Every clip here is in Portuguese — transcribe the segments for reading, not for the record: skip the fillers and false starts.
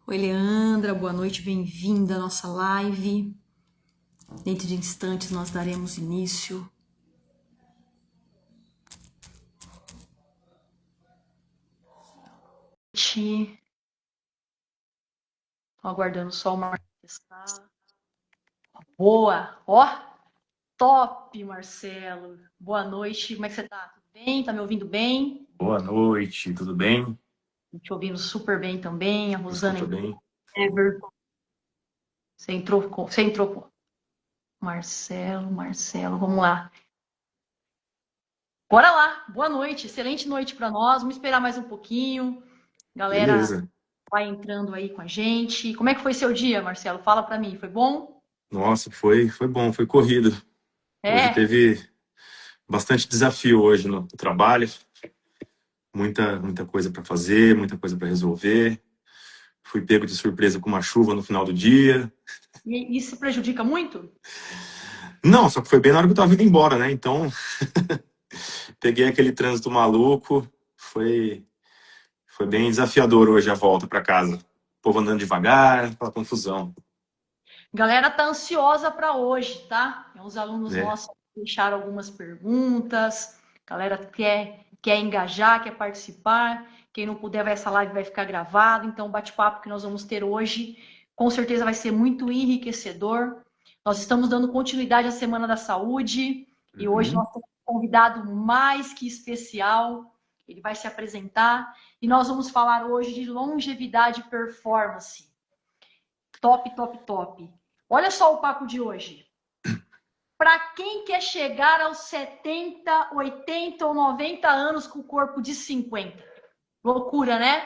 Oi, Leandra, boa noite, bem-vinda à nossa live. Dentro de instantes nós daremos início. Estou aguardando só o Marcelo testar. Boa! Ó, top, Marcelo. Boa noite, como é que você tá? Tudo bem? Tá me ouvindo bem? Boa noite, tudo bem? Te ouvindo super bem também. A Me Rosana escuta entrou. bem? Ever. Você entrou com Marcelo, vamos lá. Bora lá, boa noite, excelente noite para nós. Vamos esperar mais um pouquinho. Galera, Beleza. vai entrando aí com a gente. Como é que foi seu dia, Marcelo? Fala para mim, foi bom? Nossa, foi bom, foi corrido. Hoje É, teve bastante desafio hoje no trabalho, muita coisa para fazer, muita coisa para resolver. Fui pego de surpresa com uma chuva no final do dia. e isso prejudica muito? Não, só que foi bem na hora que eu tava indo embora, né? Então, peguei aquele trânsito maluco. Foi bem desafiador hoje a volta para casa. O povo andando devagar, aquela confusão, Galera tá ansiosa para hoje, tá? Os alunos né? nossos deixaram algumas perguntas. Galera quer engajar, quer participar. Quem não puder, essa live vai ficar gravada. Então, o bate-papo que nós vamos ter hoje, com certeza vai ser muito enriquecedor. Nós estamos dando continuidade à Semana da Saúde e hoje Uhum. nós temos um convidado mais que especial. Ele vai se apresentar e nós vamos falar hoje de longevidade e performance. Top, top, top. Olha só o papo de hoje. Para quem quer chegar aos 70, 80 ou 90 anos com o corpo de 50? Loucura, né?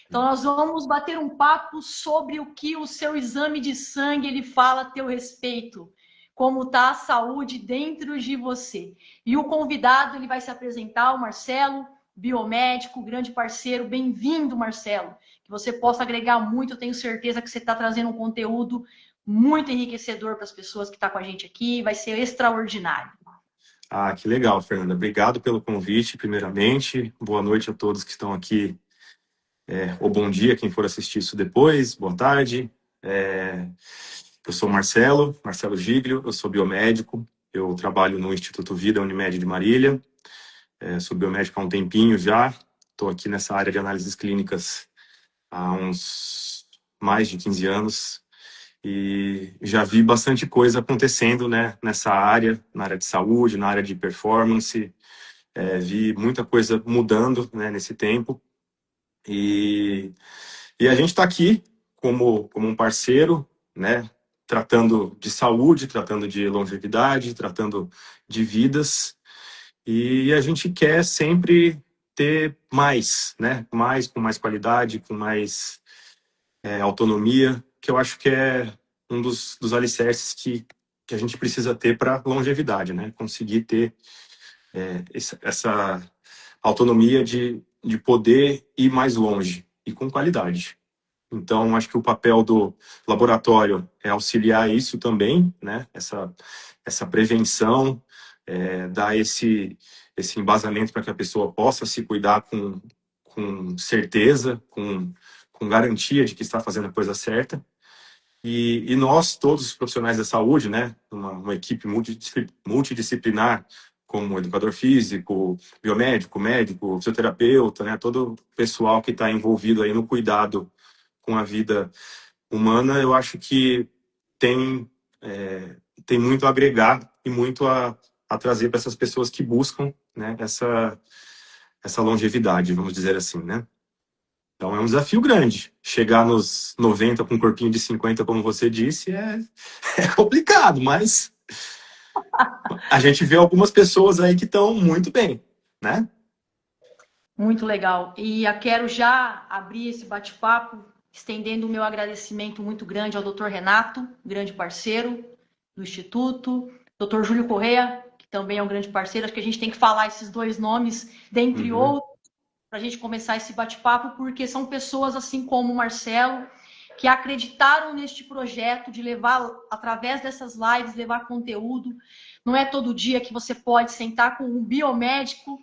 Então nós vamos bater um papo sobre o que o seu exame de sangue ele fala a teu respeito. Como está a saúde dentro de você. E o convidado ele vai se apresentar, o Marcelo, biomédico, grande parceiro. Bem-vindo, Marcelo. Que você possa agregar muito. Eu tenho certeza que você está trazendo um conteúdo muito enriquecedor para as pessoas que estão com a gente aqui. Vai ser extraordinário. Ah, que legal, Fernanda. Obrigado pelo convite, primeiramente. Boa noite a todos que estão aqui, ou bom dia, quem for assistir isso depois. Boa tarde. É, eu sou Marcelo Giglio, eu sou biomédico. Eu trabalho no Instituto Vida Unimed de Marília. Sou biomédico há um tempinho já. Estou aqui nessa área de análises clínicas há uns mais de 15 anos. E já vi bastante coisa acontecendo, né, nessa área, na área de saúde, na área de performance. Vi muita coisa mudando, né, nesse tempo e, e a gente está aqui como um parceiro, né, tratando de saúde, tratando de longevidade, tratando de vidas e a gente quer sempre ter mais, né, mais com mais qualidade, com mais autonomia, que eu acho que é um dos alicerces que a gente precisa ter para longevidade, né, conseguir ter essa autonomia de poder ir mais longe e com qualidade. Então, acho que o papel do laboratório é auxiliar isso também, né? Essa prevenção, dar esse embasamento para que a pessoa possa se cuidar com certeza, com garantia de que está fazendo a coisa certa. E nós, todos os profissionais da saúde, né, uma equipe multidisciplinar, como educador físico, biomédico, médico, fisioterapeuta, né, todo o pessoal que está envolvido aí no cuidado com a vida humana, eu acho que tem, tem muito a agregar e muito a trazer para essas pessoas que buscam, né, essa longevidade, vamos dizer assim, né? Então é um desafio grande. Chegar nos 90 com um corpinho de 50, como você disse, é complicado, mas a gente vê algumas pessoas aí que estão muito bem, né? Muito legal. E eu quero já abrir esse bate-papo estendendo o meu agradecimento muito grande ao Dr. Renato, grande parceiro do Instituto, Dr. Júlio Correia, que também é um grande parceiro. Acho que a gente tem que falar esses dois nomes, dentre Uhum. outros, para a gente começar esse bate-papo, porque são pessoas assim como o Marcelo, que acreditaram neste projeto de levar, através dessas lives, levar conteúdo. Não é todo dia que você pode sentar com um biomédico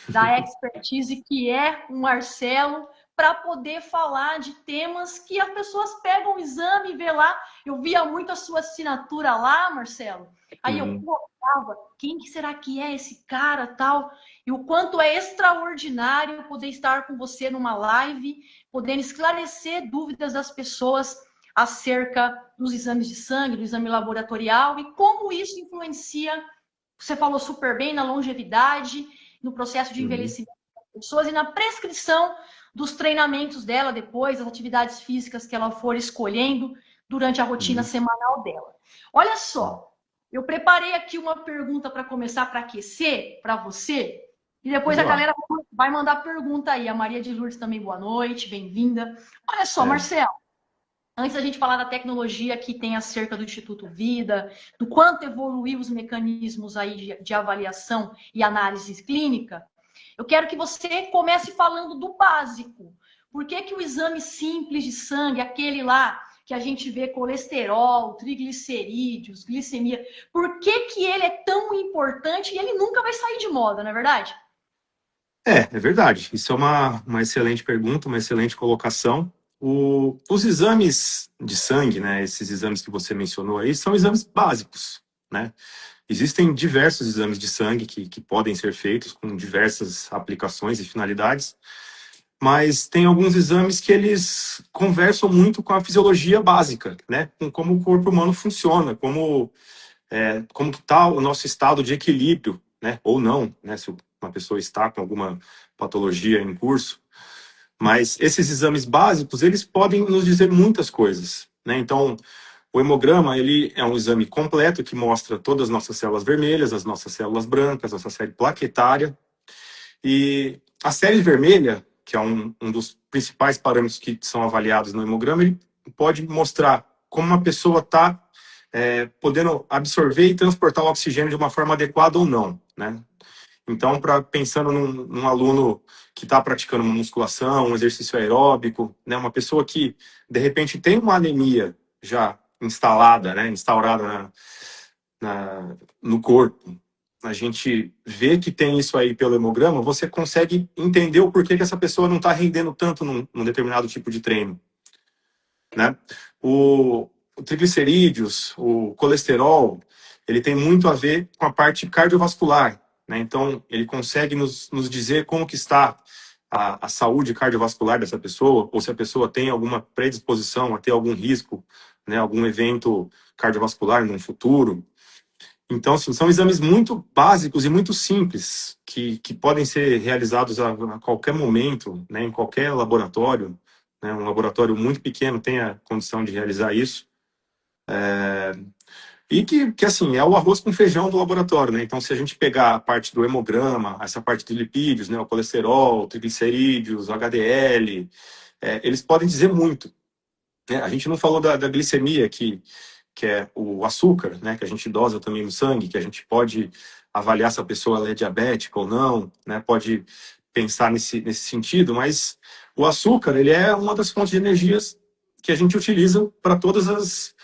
da expertise que é o Marcelo para poder falar de temas que as pessoas pegam o exame e vê lá. Eu via muito a sua assinatura lá, Marcelo. Aí eu colocava, quem que será que é esse cara, tal? E o quanto é extraordinário poder estar com você numa live, podendo esclarecer dúvidas das pessoas acerca dos exames de sangue, do exame laboratorial e como isso influencia, você falou super bem, na longevidade, no processo de envelhecimento das pessoas e na prescrição dos treinamentos dela depois, as atividades físicas que ela for escolhendo durante a rotina semanal dela. Olha só, eu preparei aqui uma pergunta para começar, para aquecer para você, e depois a galera vai mandar pergunta aí. A Maria de Lourdes também, boa noite, bem-vinda. Olha só, Marcelo, antes da gente falar da tecnologia que tem acerca do Instituto Vida, do quanto evoluiu os mecanismos aí de avaliação e análise clínica, eu quero que você comece falando do básico. Por que que o exame simples de sangue, aquele lá que a gente vê colesterol, triglicerídeos, glicemia, por que que ele é tão importante e ele nunca vai sair de moda, não é verdade? É verdade. Isso é uma excelente pergunta, uma excelente colocação. Os exames de sangue, né, esses exames que você mencionou aí, são exames básicos, né? Existem diversos exames de sangue que podem ser feitos com diversas aplicações e finalidades, mas tem alguns exames que eles conversam muito com a fisiologia básica, né? Com como o corpo humano funciona, como que está o nosso estado de equilíbrio, né? Ou não, né? Se uma pessoa está com alguma patologia em curso. Mas esses exames básicos, eles podem nos dizer muitas coisas, né? Então, o hemograma, ele é um exame completo que mostra todas as nossas células vermelhas, as nossas células brancas, nossa série plaquetária. E a série vermelha, que é um dos principais parâmetros que são avaliados no hemograma, ele pode mostrar como uma pessoa está podendo absorver e transportar o oxigênio de uma forma adequada ou não, né? Então, pensando num aluno que está praticando uma musculação, um exercício aeróbico, né, uma pessoa que, de repente, tem uma anemia já instalada, né, instaurada no corpo, a gente vê que tem isso aí pelo hemograma, você consegue entender o porquê que essa pessoa não está rendendo tanto num determinado tipo de treino, né? O triglicerídeos, o colesterol, ele tem muito a ver com a parte cardiovascular, né? Então, ele consegue nos dizer como que está a saúde cardiovascular dessa pessoa, ou se a pessoa tem alguma predisposição a ter algum risco, né, algum evento cardiovascular no futuro. Então, assim, são exames muito básicos e muito simples, que podem ser realizados a qualquer momento, né, em qualquer laboratório, né, um laboratório muito pequeno tem a condição de realizar isso. E que, assim, é o arroz com feijão do laboratório, né? Então, se a gente pegar a parte do hemograma, essa parte de lipídios, né, o colesterol, o triglicerídeos, o HDL, eles podem dizer muito, né? A gente não falou da glicemia, que é o açúcar, né, que a gente dosa também no sangue, que a gente pode avaliar se a pessoa ela é diabética ou não, né? Pode pensar nesse sentido, mas o açúcar, ele é uma das fontes de energias que a gente utiliza para todas as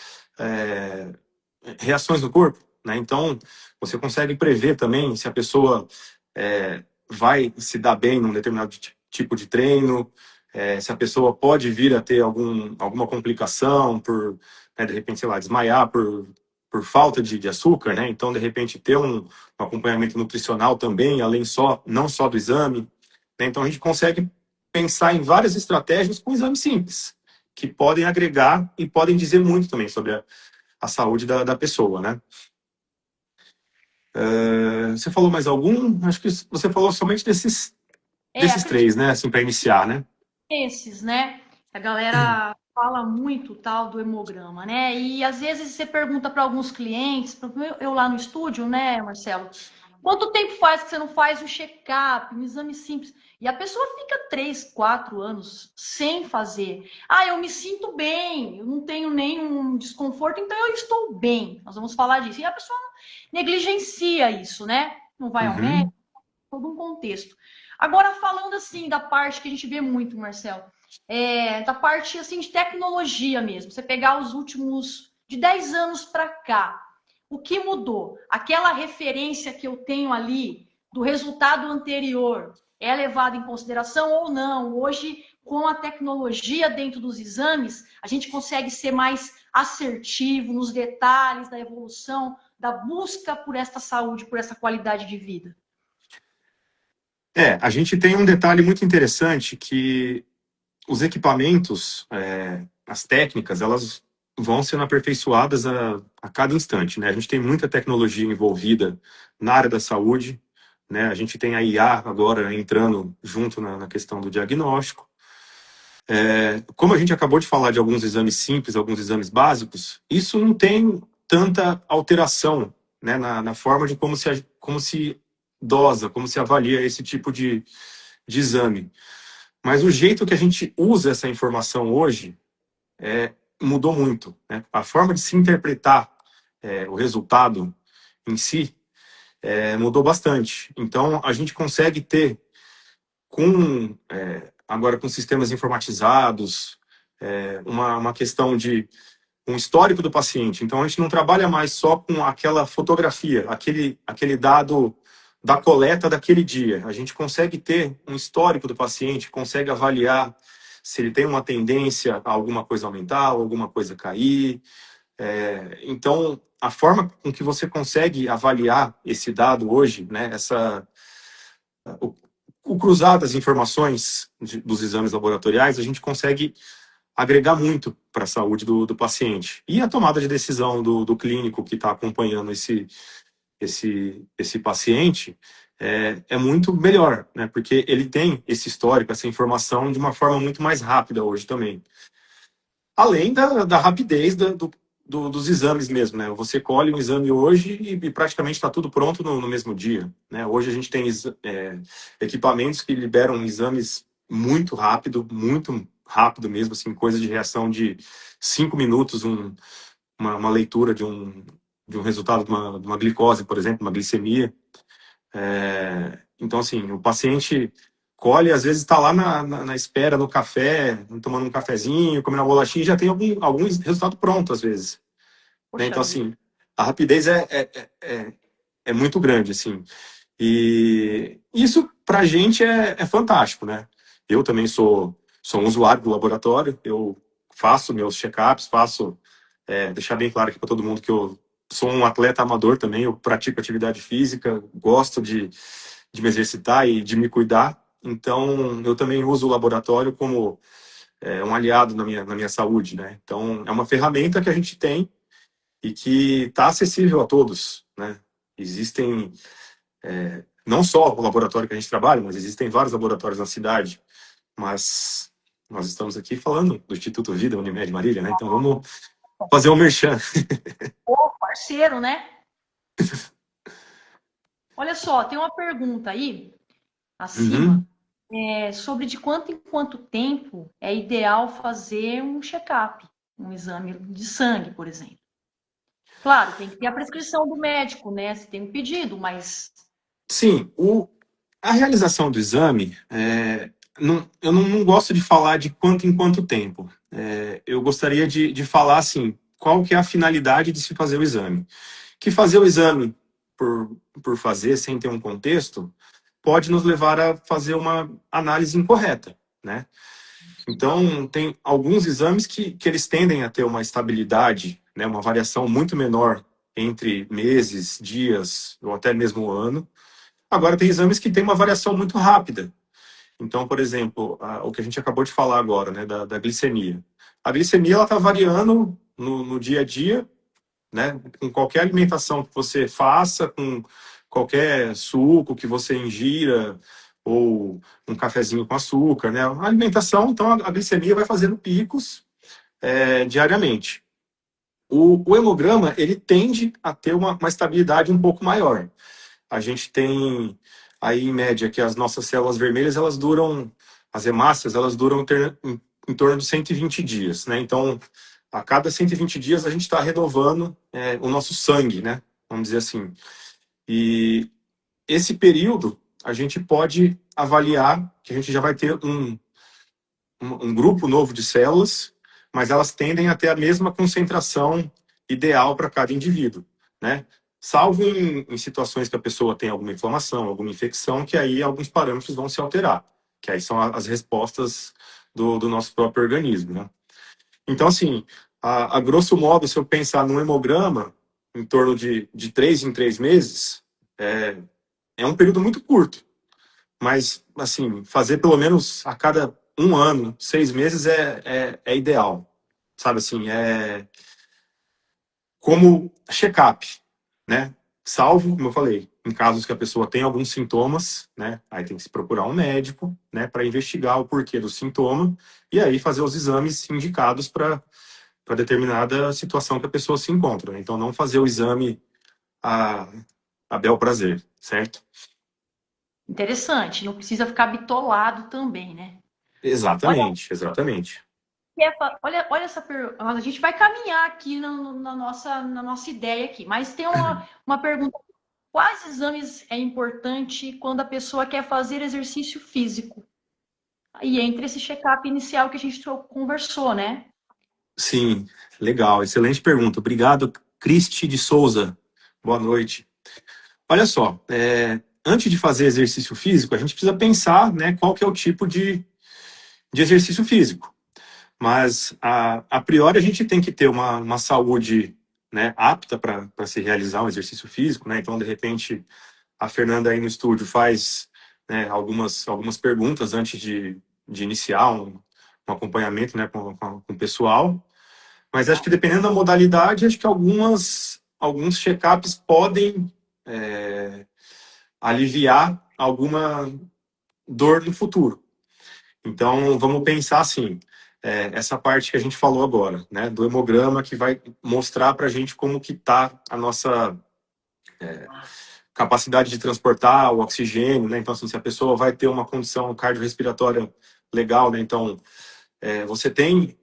reações do corpo, né? Então, você consegue prever também se a pessoa vai se dar bem num determinado tipo de treino, se a pessoa pode vir a ter alguma complicação por, né, de repente, sei lá, desmaiar por falta de açúcar, né? Então, de repente, ter um acompanhamento nutricional também, não só do exame, né? Então, a gente consegue pensar em várias estratégias com exames simples, que podem agregar e podem dizer muito também sobre a saúde da pessoa, né? Você falou mais algum? Acho que você falou somente desses três, né? Assim, para iniciar, né? Esses, né? A galera fala muito tal do hemograma, né? E às vezes você pergunta para alguns clientes, eu lá no estúdio, né, Marcelo? Quanto tempo faz que você não faz um check-up, um exame simples? E a pessoa fica 3, 4 anos sem fazer. Ah, eu me sinto bem, eu não tenho nenhum desconforto, então eu estou bem. Nós vamos falar disso. E a pessoa negligencia isso, né? Não vai ao médico, todo um contexto. Agora, falando assim da parte que a gente vê muito, Marcelo, da parte assim de tecnologia mesmo. Você pegar os últimos de 10 anos para cá, o que mudou? Aquela referência que eu tenho ali do resultado anterior é levado em consideração ou não? Hoje, com a tecnologia dentro dos exames, a gente consegue ser mais assertivo nos detalhes da evolução, da busca por esta saúde, por essa qualidade de vida? A gente tem um detalhe muito interessante que os equipamentos, as técnicas, elas vão sendo aperfeiçoadas a cada instante, né? A gente tem muita tecnologia envolvida na área da saúde, né? A gente tem a IA agora entrando junto na questão do diagnóstico. Como a gente acabou de falar de alguns exames simples, alguns exames básicos, isso não tem tanta alteração, né, na forma de como se dosa, como se avalia esse tipo de exame. Mas o jeito que a gente usa essa informação hoje mudou muito, né? A forma de se interpretar o resultado em si mudou bastante. Então, a gente consegue ter, agora com sistemas informatizados, uma questão de um histórico do paciente. Então, a gente não trabalha mais só com aquela fotografia, aquele dado da coleta daquele dia. A gente consegue ter um histórico do paciente, consegue avaliar se ele tem uma tendência a alguma coisa aumentar, ou alguma coisa cair. Então, a forma com que você consegue avaliar esse dado hoje, né, o cruzar das informações dos exames laboratoriais, a gente consegue agregar muito para a saúde do paciente. E a tomada de decisão do clínico que está acompanhando esse paciente é muito melhor, né? Porque ele tem esse histórico, essa informação de uma forma muito mais rápida hoje também. Além da rapidez dos exames mesmo, né? Você colhe um exame hoje e praticamente está tudo pronto no mesmo dia, né? Hoje a gente tem equipamentos que liberam exames muito rápido mesmo, assim, coisa de reação de 5 minutos, uma leitura de um resultado de uma glicose, por exemplo, uma glicemia. Então, assim, o paciente colhe, às vezes está lá na espera, no café, tomando um cafezinho, comendo uma bolachinha, e já tem algum resultado pronto, às vezes. Né? Então, assim, a rapidez é muito grande, assim. E isso, para a gente, é fantástico, né? Eu também sou um usuário do laboratório, eu faço meus check-ups, deixar bem claro aqui para todo mundo que eu sou um atleta amador também, eu pratico atividade física, gosto de me exercitar e de me cuidar. Então, eu também uso o laboratório como um aliado na minha saúde, né? Então, é uma ferramenta que a gente tem e que está acessível a todos, né? Existem, não só o laboratório que a gente trabalha, mas existem vários laboratórios na cidade. Mas nós estamos aqui falando do Instituto Vida Unimed Marília, né? Então, vamos fazer um merchan. Ô, parceiro, né? Olha só, tem uma pergunta aí, acima, sobre de quanto em quanto tempo é ideal fazer um check-up, um exame de sangue, por exemplo. Claro, tem que ter a prescrição do médico, né? Se tem um pedido, mas... Sim, a realização do exame, eu não gosto de falar de quanto em quanto tempo. Eu gostaria de falar, assim, qual que é a finalidade de se fazer o exame. Que fazer o exame por fazer, sem ter um contexto, pode nos levar a fazer uma análise incorreta, né? Então, tem alguns exames que eles tendem a ter uma estabilidade, né, uma variação muito menor entre meses, dias ou até mesmo ano. Agora, tem exames que têm uma variação muito rápida. Então, por exemplo, o que a gente acabou de falar agora, né, da glicemia. A glicemia está variando no dia a dia, né, com qualquer alimentação que você faça, com qualquer suco que você ingira, ou um cafezinho com açúcar, né? A alimentação, então, a glicemia vai fazendo picos diariamente. O hemograma, ele tende a ter uma estabilidade um pouco maior. A gente tem aí, em média, que as nossas células vermelhas, elas duram, as hemácias, elas duram em torno de 120 dias, né? Então, a cada 120 dias, a gente está renovando o nosso sangue, né? Vamos dizer assim. E esse período, a gente pode avaliar que a gente já vai ter um grupo novo de células, mas elas tendem a ter a mesma concentração ideal para cada indivíduo, né? Salvo em situações que a pessoa tem alguma inflamação, alguma infecção, que aí alguns parâmetros vão se alterar, que aí são as respostas do nosso próprio organismo, né? Então, assim, a grosso modo, se eu pensar num hemograma, em torno de 3 em 3 meses, é um período muito curto. Mas, assim, fazer pelo menos a cada 1 ano, 6 meses é ideal. Sabe assim, como check-up, né? Salvo, como eu falei, em casos que a pessoa tem alguns sintomas, né? Aí tem que se procurar um médico, né? Para investigar o porquê do sintoma e aí fazer os exames indicados para determinada situação que a pessoa se encontra, né? Então, não fazer o exame a, a bel prazer, certo? Interessante, não precisa ficar bitolado também, né? Olha, Exatamente, exatamente. olha essa pergunta. A gente vai caminhar aqui na nossa ideia aqui, mas tem uma pergunta. Quais exames é importante quando a pessoa quer fazer exercício físico? E entre esse check-up inicial que a gente conversou, né? Sim, legal, excelente pergunta. Obrigado, Cristi de Souza. Boa noite. Olha só, antes de fazer exercício físico, a gente precisa pensar, né, qual que é o tipo de exercício físico. Mas, a priori, a gente tem que ter uma saúde, né, apta para se realizar um exercício físico, né? Então, de repente, a Fernanda aí no estúdio faz, né, algumas perguntas antes de iniciar um acompanhamento, né, com o pessoal. Mas acho que dependendo da modalidade, acho que alguns check-ups podem aliviar alguma dor no futuro. Então, vamos pensar assim, essa parte que a gente falou agora, né, do hemograma que vai mostrar para a gente como que está a nossa capacidade de transportar o oxigênio, né? Então, assim, se a pessoa vai ter uma condição cardiorrespiratória legal, né? Então, você tem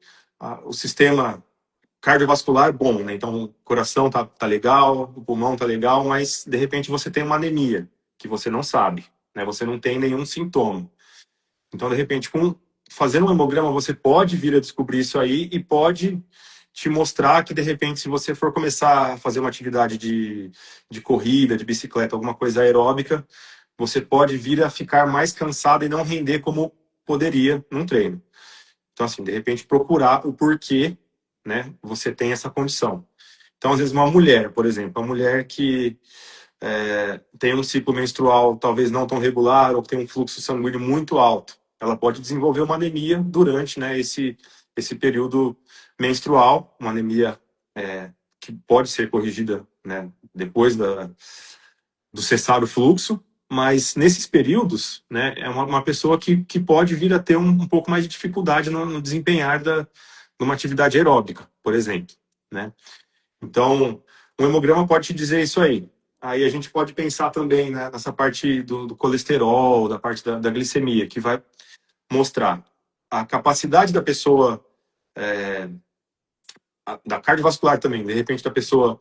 o sistema cardiovascular bom, né? Então, o coração tá legal, o pulmão tá legal, mas de repente você tem uma anemia que você não sabe, né? Você não tem nenhum sintoma. Então, de repente, fazendo um hemograma, você pode vir a descobrir isso aí e pode te mostrar que, de repente, se você for começar a fazer uma atividade de corrida, de bicicleta, alguma coisa aeróbica, você pode vir a ficar mais cansado e não render como poderia num treino. Então, assim, de repente, procurar o porquê, né, você tem essa condição. Então, às vezes, uma mulher, por exemplo, uma mulher que tem um ciclo menstrual talvez não tão regular ou que tem um fluxo sanguíneo muito alto, ela pode desenvolver uma anemia durante, né, esse período menstrual, uma anemia que pode ser corrigida, né, depois do cessar o fluxo, mas nesses períodos, né, é uma pessoa que pode vir a ter um pouco mais de dificuldade no desempenhar de uma atividade aeróbica, por exemplo, né? Então, o hemograma pode te dizer isso aí. Aí a gente pode pensar também, né, nessa parte do colesterol, da parte da glicemia, que vai mostrar a capacidade da pessoa, da cardiovascular também, de repente da pessoa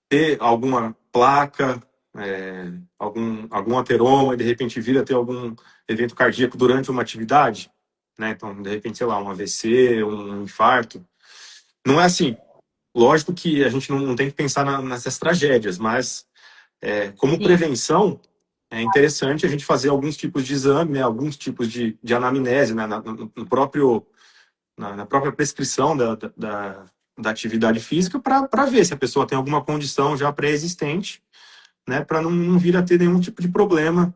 ter alguma placa, algum ateroma, e de repente vir a ter algum evento cardíaco durante uma atividade, né? Então, de repente, sei lá, um AVC, um infarto. Não é assim. Lógico que a gente não tem que pensar nessas tragédias, mas como Sim. prevenção, é interessante a gente fazer alguns tipos de exame, né, alguns tipos de anamnese, né, na própria prescrição da atividade física para ver se a pessoa tem alguma condição já pré-existente, né, para não vir a ter nenhum tipo de problema,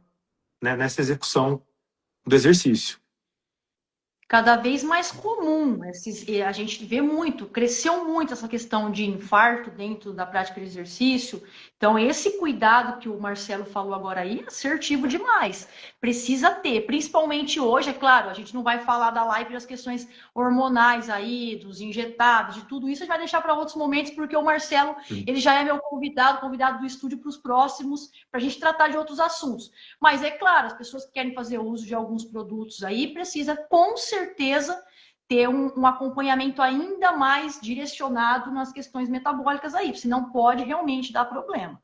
né, nessa execução do exercício. Cada vez mais comum. A gente vê muito, cresceu muito essa questão de infarto dentro da prática de exercício. Então, esse cuidado que o Marcelo falou agora aí é assertivo demais. Precisa ter, principalmente hoje, é claro, a gente não vai falar da live das questões hormonais aí, dos injetados, de tudo isso, a gente vai deixar para outros momentos, porque o Marcelo, ele já é meu convidado do estúdio para os próximos, para a gente tratar de outros assuntos. Mas é claro, as pessoas que querem fazer uso de alguns produtos aí precisa com certeza ter um acompanhamento ainda mais direcionado nas questões metabólicas aí, senão pode realmente dar problema.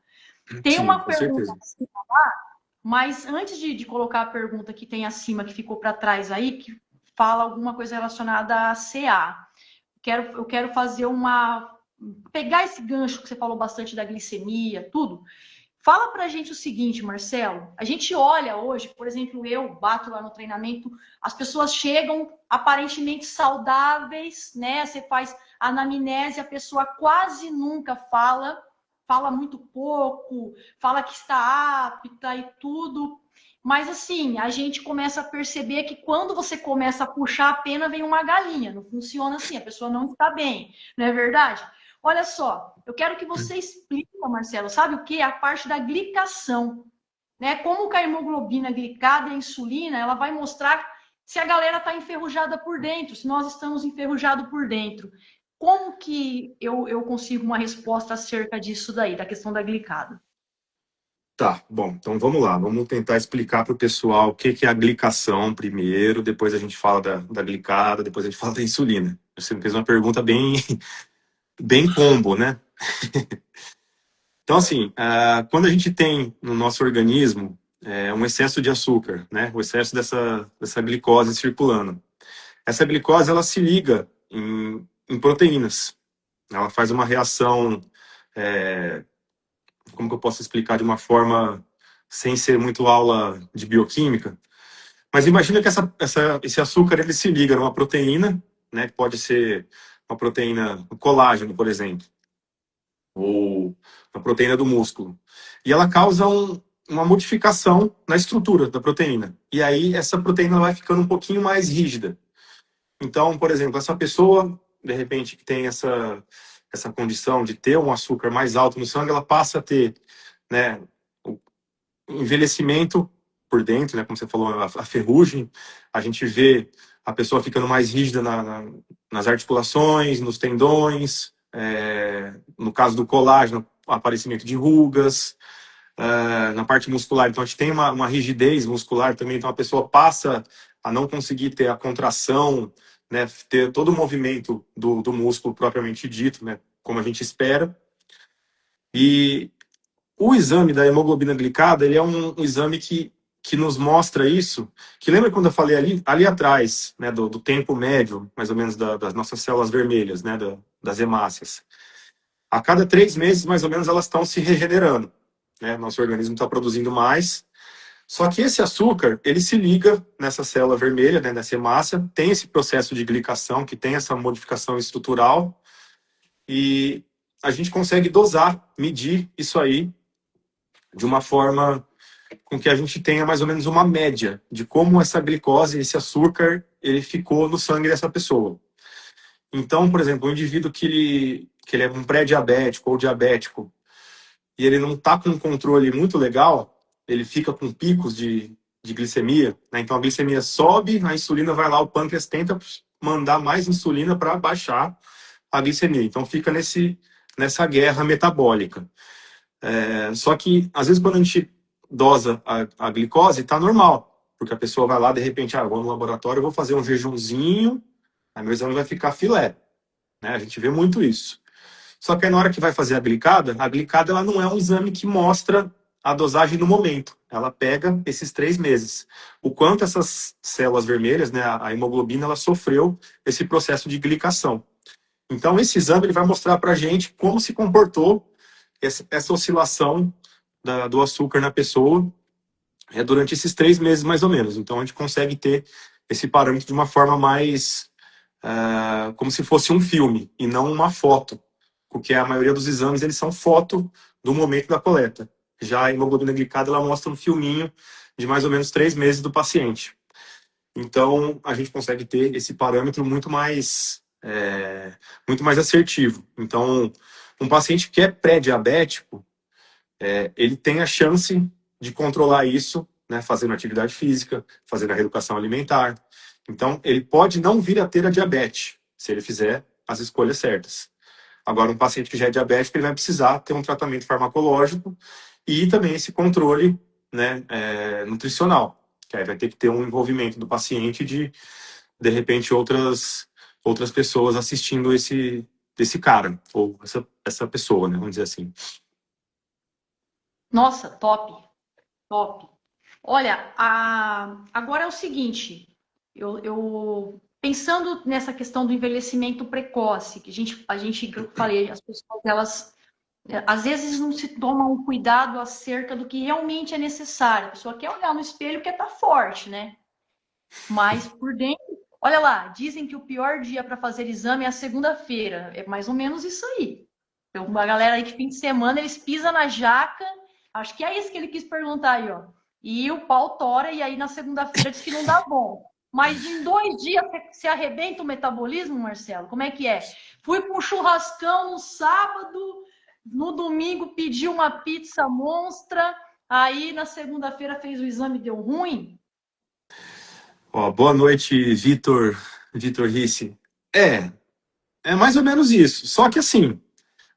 Tem Sim, uma com pergunta certeza. acima lá, mas antes de colocar a pergunta que tem acima, que ficou para trás aí, que fala alguma coisa relacionada a CA. Eu quero fazer pegar esse gancho que você falou bastante da glicemia, tudo, Fala pra gente o seguinte, Marcelo. A gente olha hoje, por exemplo, eu bato lá no treinamento, as pessoas chegam aparentemente saudáveis, né? Você faz anamnese, a pessoa quase nunca fala, fala muito pouco, fala que está apta e tudo. Mas assim, a gente começa a perceber que quando você começa a puxar a pena, vem uma galinha. Não funciona assim, a pessoa não está bem, não é verdade? Olha só, eu quero que você explique, Marcelo, sabe o que? A parte da glicação, né? Como que a hemoglobina glicada e a insulina, ela vai mostrar se a galera está enferrujada por dentro, se nós estamos enferrujados por dentro. Como que eu consigo uma resposta acerca disso daí, da questão da glicada? Tá, bom, então vamos lá, vamos tentar explicar para o pessoal o que que é a glicação primeiro, depois a gente fala da glicada, depois a gente fala da insulina. Você me fez uma pergunta bem, bem combo, né? Então, assim, quando a gente tem no nosso organismo um excesso de açúcar, né? O excesso dessa glicose circulando. Essa glicose, ela se liga em proteínas. Ela faz uma reação, é, como que eu posso explicar de uma forma sem ser muito aula de bioquímica? Mas imagina que esse açúcar ele se liga numa proteína, né? Que pode ser uma proteína, o colágeno, por exemplo, ou uma proteína do músculo. E ela causa uma modificação na estrutura da proteína. E aí essa proteína vai ficando um pouquinho mais rígida. Então, por exemplo, essa pessoa, de repente, que tem essa condição de ter um açúcar mais alto no sangue, ela passa a ter, né, o envelhecimento por dentro, né, como você falou, a ferrugem. A gente vê a pessoa ficando mais rígida nas articulações, nos tendões, no caso do colágeno, aparecimento de rugas, na parte muscular. Então, a gente tem uma rigidez muscular também, então a pessoa passa a não conseguir ter a contração, né, ter todo o movimento do músculo propriamente dito, né, como a gente espera. E o exame da hemoglobina glicada, ele é um exame que nos mostra isso, que lembra quando eu falei ali atrás, né, do tempo médio, mais ou menos, das nossas células vermelhas, né, das hemácias. A cada 3 meses, mais ou menos, elas estão se regenerando, né, nosso organismo está produzindo mais, só que esse açúcar, ele se liga nessa célula vermelha, né, nessa hemácia, tem esse processo de glicação, que tem essa modificação estrutural, e a gente consegue dosar, medir isso aí de uma forma com que a gente tenha mais ou menos uma média de como essa glicose, esse açúcar, ele ficou no sangue dessa pessoa. Então, por exemplo, um indivíduo que ele é um pré-diabético ou diabético e ele não está com um controle muito legal, ele fica com picos de glicemia, né? Então a glicemia sobe, a insulina vai lá, o pâncreas tenta mandar mais insulina para baixar a glicemia. Então fica nessa guerra metabólica. Só que, às vezes, quando a gente dosa a glicose, tá normal. Porque a pessoa vai lá, de repente, eu vou no laboratório, eu vou fazer um jejumzinho, aí meu exame vai ficar filé. Né? A gente vê muito isso. Só que aí, na hora que vai fazer a glicada ela não é um exame que mostra a dosagem no momento. Ela pega esses 3 meses. O quanto essas células vermelhas, né, a hemoglobina, ela sofreu esse processo de glicação. Então, esse exame ele vai mostrar para a gente como se comportou essa oscilação do açúcar na pessoa durante esses 3 meses, mais ou menos. Então, a gente consegue ter esse parâmetro de uma forma mais como se fosse um filme e não uma foto, porque a maioria dos exames eles são foto do momento da coleta. Já a hemoglobina glicada ela mostra um filminho de mais ou menos 3 meses do paciente. Então, a gente consegue ter esse parâmetro muito mais assertivo. Então, um paciente que é pré-diabético, ele tem a chance de controlar isso, né, fazendo atividade física, fazendo a reeducação alimentar. Então, ele pode não vir a ter a diabetes, se ele fizer as escolhas certas. Agora, um paciente que já é diabético, ele vai precisar ter um tratamento farmacológico e também esse controle, né, nutricional, que aí vai ter que ter um envolvimento do paciente de repente, outras pessoas assistindo esse cara, ou essa pessoa, né, vamos dizer assim. Nossa, top, top. Olha, agora é o seguinte, pensando nessa questão do envelhecimento precoce, que a gente, eu falei, as pessoas Às vezes não se toma um cuidado acerca do que realmente é necessário. A pessoa quer olhar no espelho porque tá forte, né? Mas por dentro, olha lá, dizem que o pior dia para fazer exame é a segunda-feira. É mais ou menos isso aí. Então, uma galera aí que fim de semana eles pisam na jaca. Acho que é isso que ele quis perguntar aí, ó. E o pau tora, e aí na segunda-feira diz que não dá bom. Mas em 2 dias você arrebenta o metabolismo, Marcelo? Como é que é? Fui para um churrascão no sábado, no domingo pedi uma pizza monstra, aí na segunda-feira fez o exame e deu ruim. Ó, boa noite, Vitor Risse. É, é mais ou menos isso. Só que assim,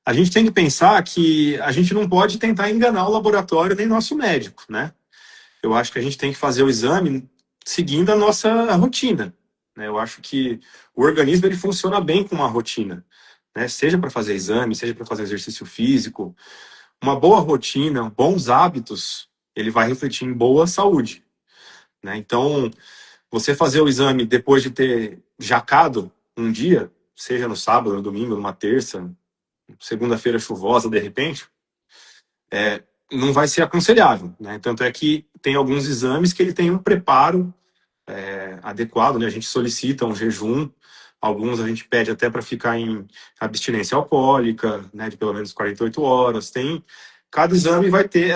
a gente tem que pensar que a gente não pode tentar enganar o laboratório nem nosso médico, né? Eu acho que a gente tem que fazer o exame seguindo a nossa rotina, né? Eu acho que o organismo ele funciona bem com uma rotina, né? Seja para fazer exame, seja para fazer exercício físico, uma boa rotina, bons hábitos, ele vai refletir em boa saúde, né? Então, você fazer o exame depois de ter jacado um dia, seja no sábado, no domingo, numa terça, segunda-feira chuvosa, de repente, não vai ser aconselhável, né? Tanto é que tem alguns exames que ele tem um preparo adequado, né? A gente solicita um jejum, alguns a gente pede até para ficar em abstinência alcoólica, né? De pelo menos 48 horas. Cada exame vai ter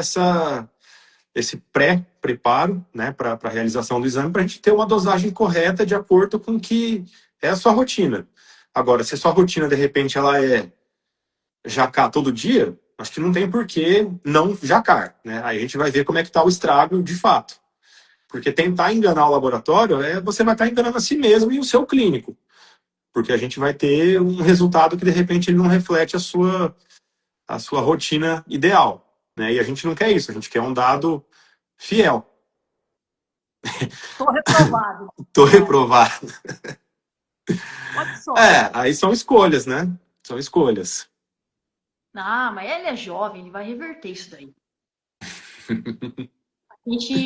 esse pré-preparo, né? Para a realização do exame, para a gente ter uma dosagem correta de acordo com o que é a sua rotina. Agora, se a sua rotina, de repente, ela é jacar todo dia, acho que não tem por que não jacar, né? Aí a gente vai ver como é que está o estrago de fato. Porque tentar enganar o laboratório você vai estar enganando a si mesmo e o seu clínico. Porque a gente vai ter um resultado que de repente ele não reflete a sua rotina ideal. Né? E a gente não quer isso, a gente quer um dado fiel. Tô reprovado. Tô É, reprovado. olha só. Aí são escolhas, né? São escolhas. Ah, mas ele é jovem, ele vai reverter isso daí.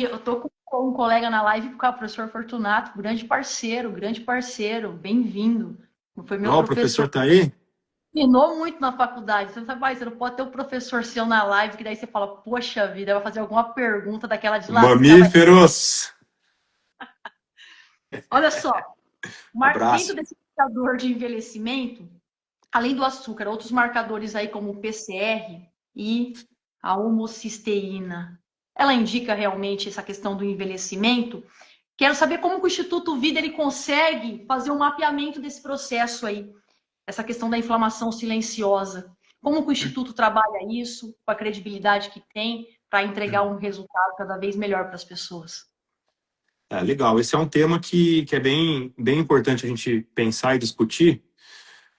Eu tô com um colega na live, com o professor Fortunato, grande parceiro, bem-vindo. Foi meu Ó, o professor, professor tá aí? ensinou muito na faculdade. Você sabe, você não pode ter um professor seu na live, que daí você fala, poxa vida, vai fazer alguma pergunta daquela de lascar. Mamíferos! Olha só, dentro Abraço. desse indicador de envelhecimento, além do açúcar, outros marcadores aí como o PCR e a homocisteína. Ela indica realmente essa questão do envelhecimento. Quero saber como que o Instituto Vida ele consegue fazer um mapeamento desse processo aí, essa questão da inflamação silenciosa. Como que o Instituto trabalha isso, com a credibilidade que tem, para entregar um resultado cada vez melhor para as pessoas. Legal. Esse é um tema que é bem importante a gente pensar e discutir,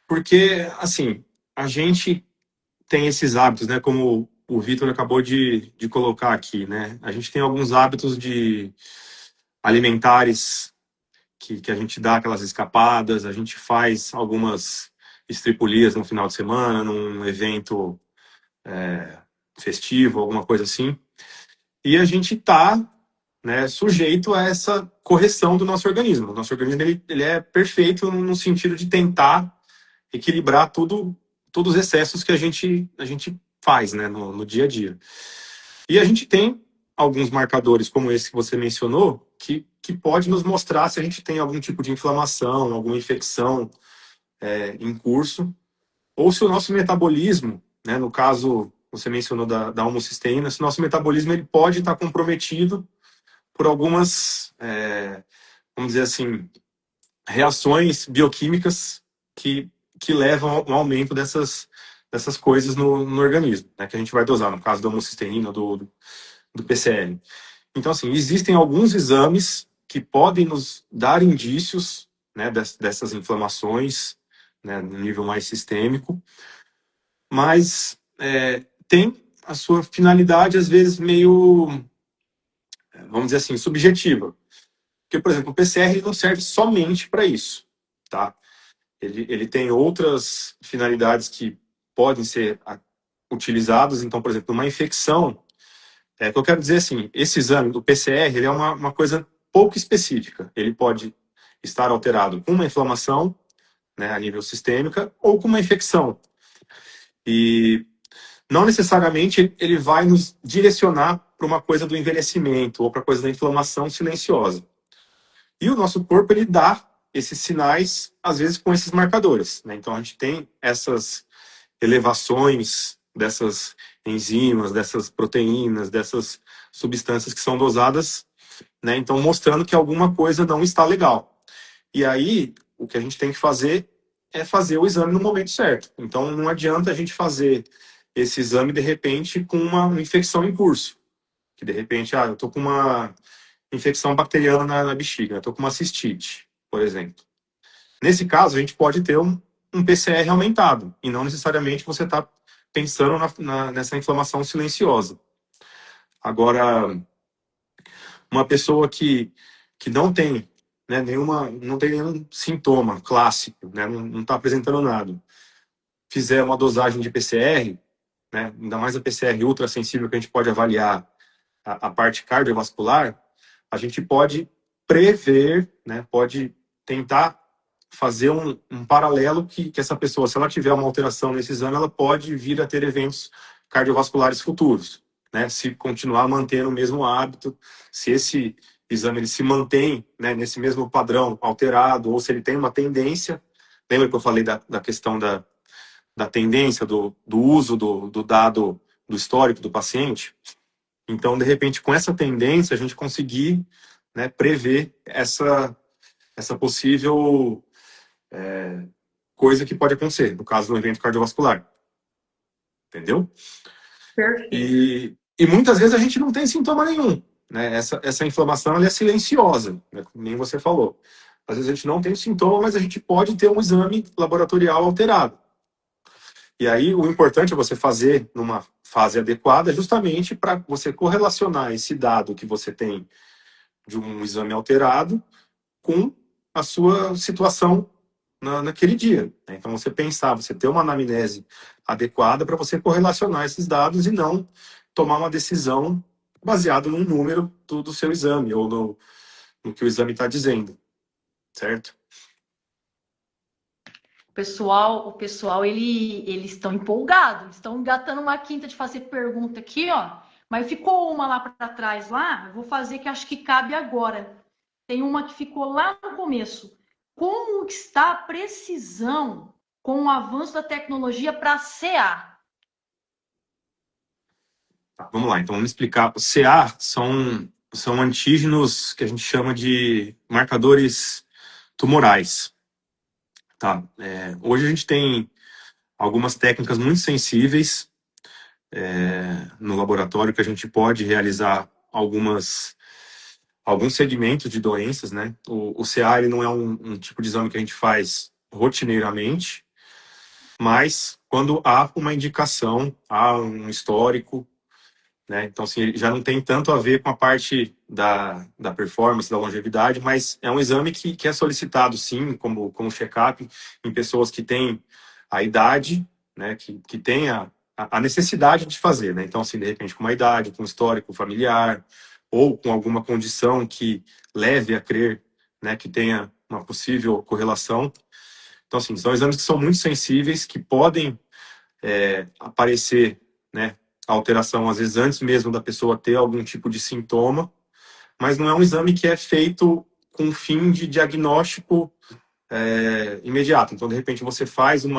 porque, assim, a gente tem esses hábitos, né? Como o Vitor acabou de colocar aqui, né? A gente tem alguns hábitos de alimentares que a gente dá aquelas escapadas, a gente faz algumas estripulias no final de semana, num evento festivo, alguma coisa assim, e a gente está, né, sujeito a essa correção do nosso organismo. O nosso organismo ele é perfeito no sentido de tentar equilibrar todos os excessos que a gente faz, né, no dia a dia. E a gente tem alguns marcadores, como esse que você mencionou, que pode nos mostrar se a gente tem algum tipo de inflamação, alguma infecção em curso, ou se o nosso metabolismo, né, no caso, você mencionou da homocisteína, se o nosso metabolismo ele pode estar comprometido por algumas, vamos dizer assim, reações bioquímicas que levam ao aumento dessas coisas no organismo, né, que a gente vai dosar, no caso da homocisteína, do PCL. Então, assim, existem alguns exames que podem nos dar indícios, né, dessas inflamações, né, no nível mais sistêmico, mas tem a sua finalidade, às vezes, meio, vamos dizer assim, subjetiva. Porque, por exemplo, o PCR ele não serve somente para isso, tá? Ele tem outras finalidades que podem ser utilizadas. Então, por exemplo, uma infecção, o que eu quero dizer assim, esse exame do PCR ele é uma coisa pouco específica. Ele pode estar alterado com uma inflamação, né, a nível sistêmica, ou com uma infecção. E não necessariamente ele vai nos direcionar para uma coisa do envelhecimento ou para coisa da inflamação silenciosa. E o nosso corpo, ele dá esses sinais, às vezes, com esses marcadores, né? Então, a gente tem essas elevações dessas enzimas, dessas proteínas, dessas substâncias que são dosadas, né? Então, mostrando que alguma coisa não está legal. E aí, o que a gente tem que fazer é fazer o exame no momento certo. Então, não adianta a gente fazer esse exame, de repente, com uma infecção em curso. Que, de repente, eu estou com uma infecção bacteriana na bexiga, eu estou com uma cistite, por exemplo. Nesse caso, a gente pode ter um PCR aumentado, e não necessariamente você está pensando nessa inflamação silenciosa. Agora, uma pessoa que não tem, né, não tem nenhum sintoma clássico, né, não está apresentando nada, fizer uma dosagem de PCR, né, ainda mais a PCR ultrassensível, que a gente pode avaliar a parte cardiovascular, a gente pode prever, né, pode tentar fazer um paralelo que essa pessoa, se ela tiver uma alteração nesse exame, ela pode vir a ter eventos cardiovasculares futuros, né? Se continuar mantendo o mesmo hábito, se esse exame ele se mantém, né, nesse mesmo padrão alterado, ou se ele tem uma tendência. Lembra que eu falei da questão da tendência, do uso do dado do histórico do paciente? Então, de repente, com essa tendência, a gente conseguir, né, prever essa possível coisa que pode acontecer, no caso do evento cardiovascular. Entendeu? Perfeito. E muitas vezes a gente não tem sintoma nenhum, né? Essa inflamação ela é silenciosa, né? Como nem você falou. Às vezes a gente não tem sintoma, mas a gente pode ter um exame laboratorial alterado. E aí o importante é você fazer numa fase adequada, justamente para você correlacionar esse dado que você tem de um exame alterado com a sua situação naquele dia. Né? Então, você pensar, você ter uma anamnese adequada para você correlacionar esses dados e não tomar uma decisão baseada num número do seu exame ou no que o exame está dizendo, certo? O pessoal, eles estão empolgados, estão engatando uma quinta de fazer pergunta aqui, ó. Mas ficou uma lá para trás lá, eu vou fazer que acho que cabe agora. Tem uma que ficou lá no começo. Como está a precisão com o avanço da tecnologia para CA? Tá, vamos lá, então vamos explicar. O CA são antígenos que a gente chama de marcadores tumorais. Tá? Hoje a gente tem algumas técnicas muito sensíveis no laboratório que a gente pode realizar alguns segmentos de doenças, né? O CA ele não é um tipo de exame que a gente faz rotineiramente, mas quando há uma indicação, há um histórico, né? Então, assim, ele já não tem tanto a ver com a parte da performance, da longevidade, mas é um exame que é solicitado, sim, como check-up em pessoas que têm a idade, né? Que têm a necessidade de fazer, né? Então, assim, de repente, com uma idade, com histórico familiar, ou com alguma condição que leve a crer, né, que tenha uma possível correlação. Então, assim, são exames que são muito sensíveis, que podem aparecer, né, alteração, às vezes, antes mesmo da pessoa ter algum tipo de sintoma, mas não é um exame que é feito com fim de diagnóstico imediato. Então, de repente, você faz um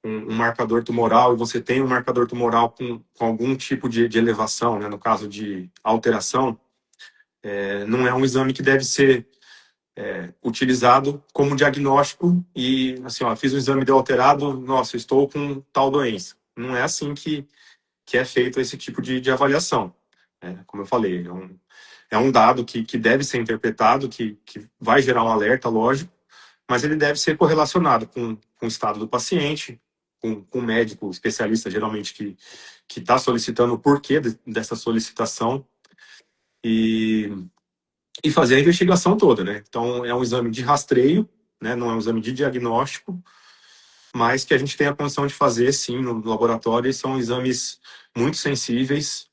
marcador tumoral e você tem um marcador tumoral com algum tipo de elevação, né, no caso de alteração, não é um exame que deve ser utilizado como diagnóstico e, assim, ó, fiz um exame de alterado, nossa, estou com tal doença. Não é assim que é feito esse tipo de avaliação. Como eu falei, é um dado que deve ser interpretado, que vai gerar um alerta, lógico, mas ele deve ser correlacionado com o estado do paciente, com o médico especialista, geralmente, que está solicitando o porquê dessa solicitação e fazer a investigação toda, né? Então, é um exame de rastreio, né? Não é um exame de diagnóstico, mas que a gente tem a condição de fazer, sim, no laboratório, e são exames muito sensíveis,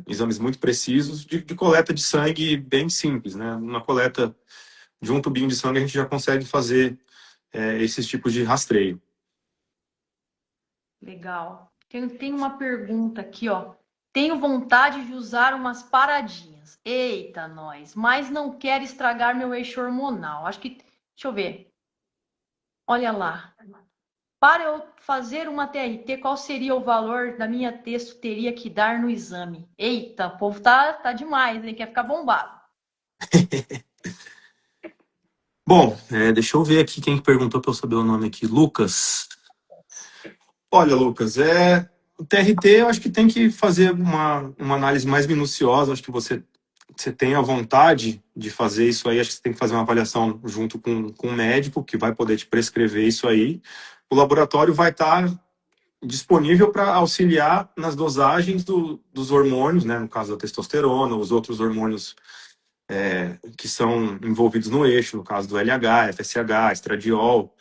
exames muito precisos, de coleta de sangue bem simples, né? Uma coleta de um tubinho de sangue, a gente já consegue fazer esses tipos de rastreio. Legal. Tem uma pergunta aqui, ó. Tenho vontade de usar umas paradinhas. Eita, nós. Mas não quero estragar meu eixo hormonal. Acho que... Deixa eu ver. Olha lá. Para eu fazer uma TRT, qual seria o valor da minha texto teria que dar no exame? Eita, o povo tá demais, hein? Quer ficar bombado. Bom, deixa eu ver aqui quem perguntou para eu saber o nome aqui. Lucas. Olha, Lucas, o TRT eu acho que tem que fazer uma análise mais minuciosa. Acho que você tem a vontade de fazer isso aí. Acho que você tem que fazer uma avaliação junto com o médico, que vai poder te prescrever isso aí. O laboratório vai estar disponível para auxiliar nas dosagens dos hormônios, né? No caso da testosterona, os outros hormônios que são envolvidos no eixo, no caso do LH, FSH, estradiol.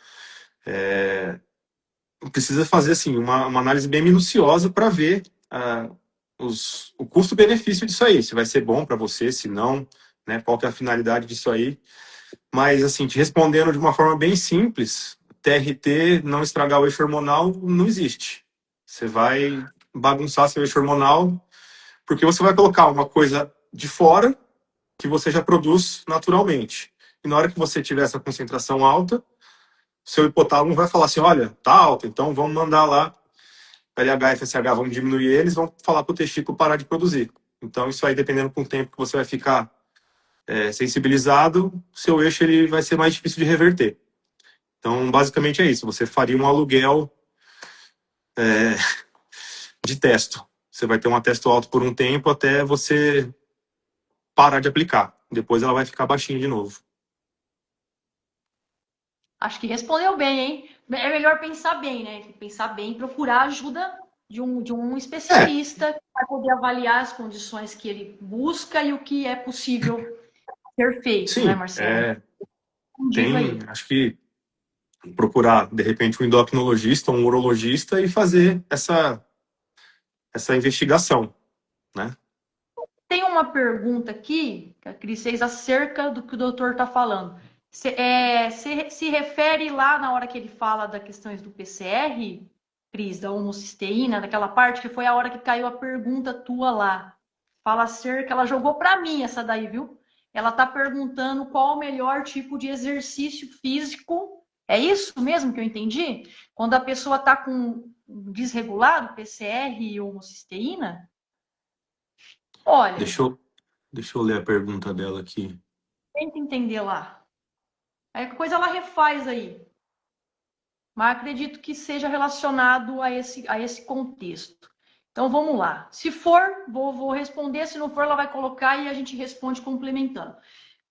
Precisa fazer assim, uma análise bem minuciosa para ver o custo-benefício disso aí, se vai ser bom para você, se não, né? Qual que é a finalidade disso aí. Mas, assim, te respondendo de uma forma bem simples, TRT, não estragar o eixo hormonal, não existe. Você vai bagunçar seu eixo hormonal porque você vai colocar uma coisa de fora que você já produz naturalmente. E na hora que você tiver essa concentração alta, seu hipotálamo vai falar assim, olha, tá alta, então vamos mandar lá LH, FSH, vamos diminuir eles, vamos falar para o testículo parar de produzir. Então, isso aí, dependendo do tempo que você vai ficar sensibilizado, seu eixo ele vai ser mais difícil de reverter. Então, basicamente é isso. Você faria um aluguel de testo. Você vai ter um testo alto por um tempo até você parar de aplicar. Depois ela vai ficar baixinha de novo. Acho que respondeu bem, hein? É melhor pensar bem, né? Pensar bem, procurar ajuda de um especialista que vai poder avaliar as condições que ele busca e o que é possível ser feito, Sim, né, Marcelo? acho que procurar, de repente, um endocrinologista, um urologista e fazer essa investigação, né? Tem uma pergunta aqui, que a Cris fez acerca do que o doutor está falando. Se refere lá na hora que ele fala das questões do PCR, Cris, da homocisteína, daquela parte que foi a hora que caiu a pergunta tua lá. Fala acerca, ela jogou para mim essa daí, viu? Ela está perguntando qual o melhor tipo de exercício físico. É isso mesmo que eu entendi? Quando a pessoa está com desregulado, PCR e homocisteína? Olha, Deixa eu ler a pergunta dela aqui. tenta entender lá. Aí a coisa ela refaz aí. Mas acredito que seja relacionado a esse contexto. Então vamos lá. Se for, vou responder. Se não for, ela vai colocar e a gente responde complementando.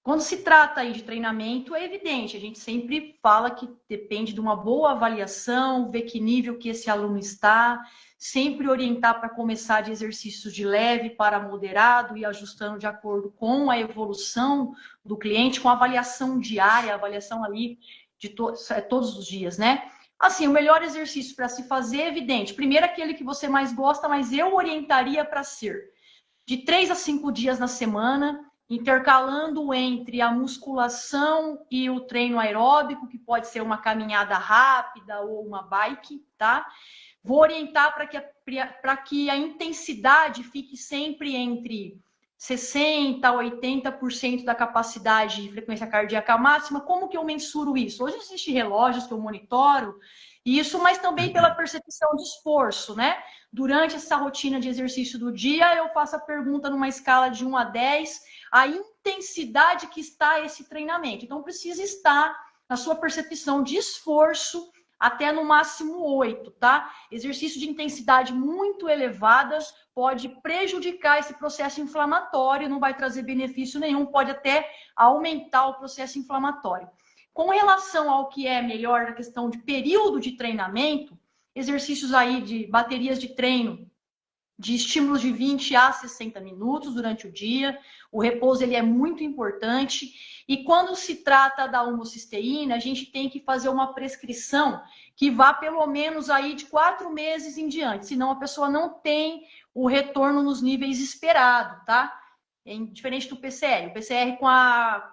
Quando se trata aí de treinamento, é evidente, a gente sempre fala que depende de uma boa avaliação, ver que nível que esse aluno está, sempre orientar para começar de exercícios de leve para moderado e ajustando de acordo com a evolução do cliente, com a avaliação diária, a avaliação ali de todos os dias, né? Assim, o melhor exercício para se fazer é evidente. Primeiro, aquele que você mais gosta, mas eu orientaria para ser de 3 a 5 dias na semana, intercalando entre a musculação e o treino aeróbico, que pode ser uma caminhada rápida ou uma bike, tá? Vou orientar para que a intensidade fique sempre entre 60% a 80% da capacidade de frequência cardíaca máxima. Como que eu mensuro isso? Hoje existem relógios que eu monitoro isso, mas também pela percepção de esforço, né? Durante essa rotina de exercício do dia, eu faço a pergunta numa escala de 1 a 10, a intensidade que está esse treinamento. Então, precisa estar na sua percepção de esforço até no máximo 8, tá? Exercício de intensidade muito elevada pode prejudicar esse processo inflamatório, não vai trazer benefício nenhum, pode até aumentar o processo inflamatório. Com relação ao que é melhor na questão de período de treinamento, exercícios aí de baterias de treino, de estímulos de 20 a 60 minutos durante o dia. O repouso ele é muito importante. E quando se trata da homocisteína, a gente tem que fazer uma prescrição que vá pelo menos aí de 4 meses em diante, senão a pessoa não tem o retorno nos níveis esperados, tá? Diferente do PCR. O PCR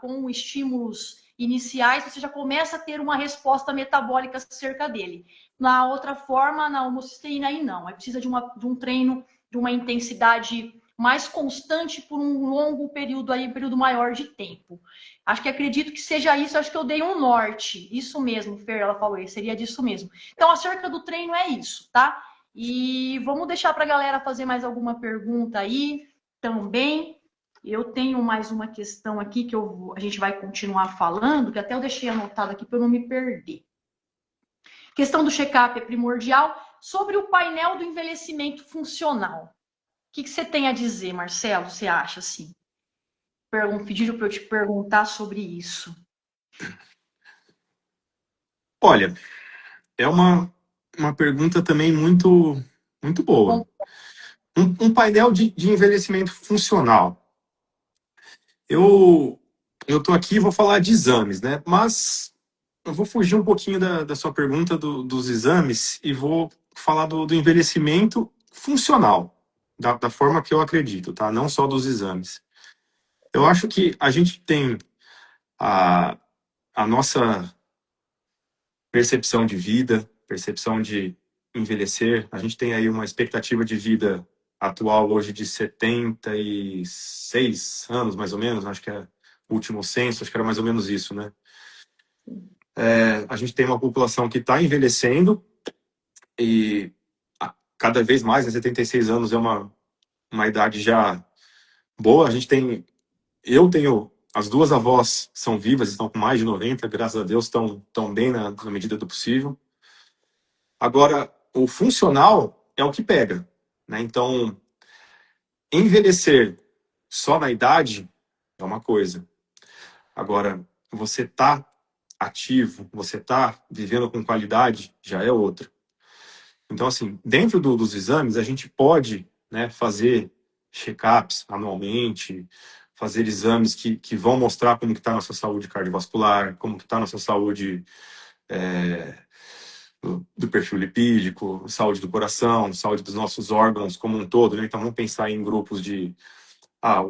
com estímulos iniciais, você já começa a ter uma resposta metabólica acerca dele. Na outra forma, na homocisteína, aí não. Aí precisa de um treino de uma intensidade mais constante por um longo período aí, um período maior de tempo. Acho que acredito que seja isso, acho que eu dei um norte. Isso mesmo, Fer, ela falou, seria disso mesmo. Então, acerca do treino é isso, tá? E vamos deixar para a galera fazer mais alguma pergunta aí também. Eu tenho mais uma questão aqui que a gente vai continuar falando, que até eu deixei anotado aqui para eu não me perder. Questão do check-up é primordial. Sobre o painel do envelhecimento funcional. O que você tem a dizer, Marcelo? Você acha assim? Pediram para eu te perguntar sobre isso. Olha, é uma pergunta também muito boa. Um painel de envelhecimento funcional. Eu tô aqui e vou falar de exames, né? Mas eu vou fugir um pouquinho da sua pergunta dos exames e vou falar do envelhecimento funcional, da forma que eu acredito, tá? Não só dos exames. Eu acho que a gente tem a nossa percepção de vida, percepção de envelhecer. A gente tem aí uma expectativa de vida atual hoje de 76 anos, mais ou menos. Acho que é o último censo, acho que era mais ou menos isso, né? A gente tem uma população que está envelhecendo e cada vez mais, né, 76 anos é uma idade já boa. Eu tenho, as duas avós são vivas, estão com mais de 90, graças a Deus, estão bem na medida do possível. Agora, o funcional é o que pega, né? Então, envelhecer só na idade é uma coisa. Agora, você tá ativo, você tá vivendo com qualidade, já é outra. Então, assim, dentro dos exames, a gente pode, né, fazer check-ups anualmente, fazer exames que vão mostrar como que está a nossa saúde cardiovascular, como que está a nossa saúde do perfil lipídico, saúde do coração, saúde dos nossos órgãos como um todo, né? Então, vamos pensar em grupos de